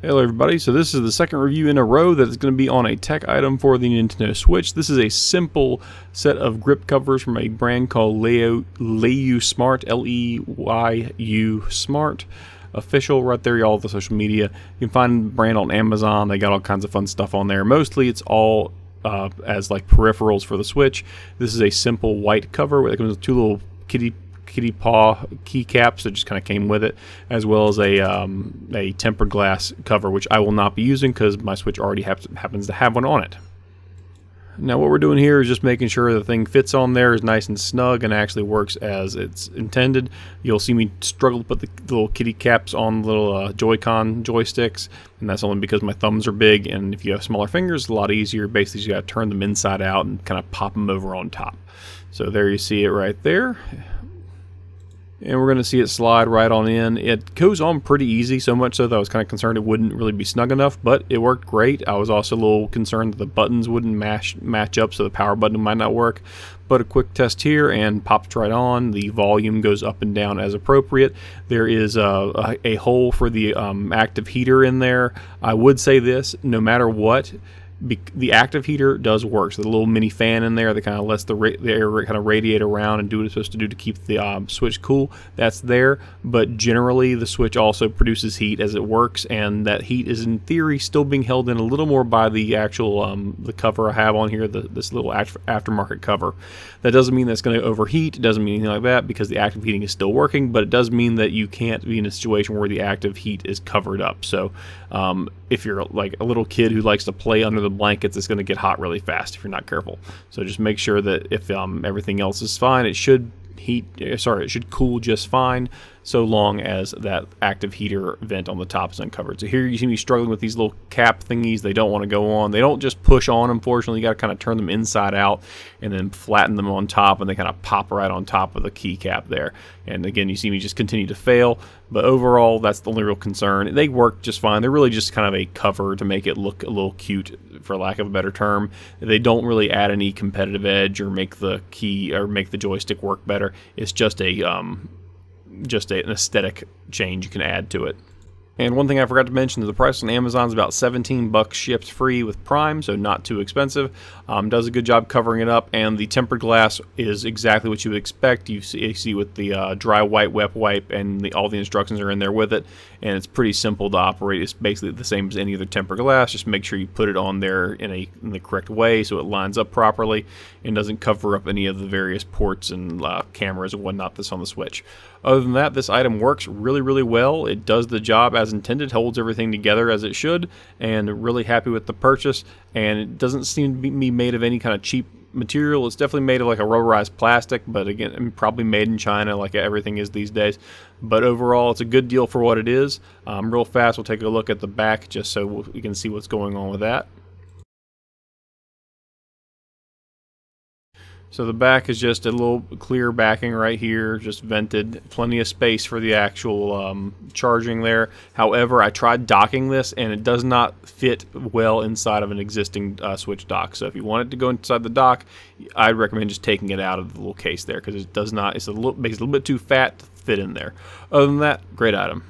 Hello everybody, so this is the second review in a row that is going to be on a tech item for the Nintendo Switch. This is a simple set of grip covers from a brand called Leyu Smart, L-E-Y-U Smart. Official right there, all the social media. You can find the brand on Amazon. They got all kinds of fun stuff on there. Mostly it's all as like peripherals for the Switch. This is a simple white cover that comes with two little kitty paw keycaps that just kind of came with it, as well as a tempered glass cover, which I will not be using because my Switch already happens to have one on it. Now what we're doing here is just making sure the thing fits on there, is nice and snug, and actually works as it's intended. You'll see me struggle to put the little kitty caps on the little Joy-Con joysticks, and that's only because my thumbs are big, and if you have smaller fingers, it's a lot easier. Basically, you got to turn them inside out and kind of pop them over on top. So there you see it right there. And we're going to see it slide right on in. It goes on pretty easy, so much so that I was kind of concerned it wouldn't really be snug enough, but it worked great. I was also a little concerned that the buttons wouldn't match up, so the power button might not work. But a quick test here, and pops right on. The volume goes up and down as appropriate. There is a hole for the active heater in there. I would say this, no matter what, the active heater does work. So the little mini fan in there that kind of lets the air kind of radiate around and do what it's supposed to do to keep the Switch cool, that's there. But generally the Switch also produces heat as it works, and that heat is in theory still being held in a little more by the actual the cover I have on here, this little aftermarket cover. That doesn't mean that's going to overheat. It doesn't mean anything like that, because the active heating is still working, but it does mean that you can't be in a situation where the active heat is covered up. So if you're like a little kid who likes to play under the blankets, it's going to get hot really fast if you're not careful. So just make sure that if everything else is fine, it should cool just fine, so long as that active heater vent on the top is uncovered. So here you see me struggling with these little cap thingies. They don't want to go on. They don't just push on, unfortunately. You got to kind of turn them inside out and then flatten them on top, and they kind of pop right on top of the keycap there. And again, you see me just continue to fail, but overall that's the only real concern. They work just fine. They're really just kind of a cover to make it look a little cute, for lack of a better term. They don't really add any competitive edge or make the joystick work better. It's just an aesthetic change you can add to it. And one thing I forgot to mention is the price on Amazon is about $17 shipped free with Prime, so not too expensive. Does a good job covering it up, and the tempered glass is exactly what you would expect. You see with the dry white, wet wipe, and all the instructions are in there with it, and it's pretty simple to operate. It's basically the same as any other tempered glass. Just make sure you put it on there in the correct way so it lines up properly and doesn't cover up any of the various ports and cameras and whatnot that's on the Switch. Other than that, this item works really, really well. It does the job as intended, holds everything together as it should, and really happy with the purchase. And it doesn't seem to be made of any kind of cheap material. It's definitely made of like a rubberized plastic, but again, probably made in China like everything is these days. But overall, it's a good deal for what it is. Real fast, we'll take a look at the back just so we can see what's going on with that. So the back is just a little clear backing right here, just vented, plenty of space for the actual charging there. However, I tried docking this, and it does not fit well inside of an existing Switch dock. So if you want it to go inside the dock, I'd recommend just taking it out of the little case there, because it does not. Makes it a little bit too fat to fit in there. Other than that, great item.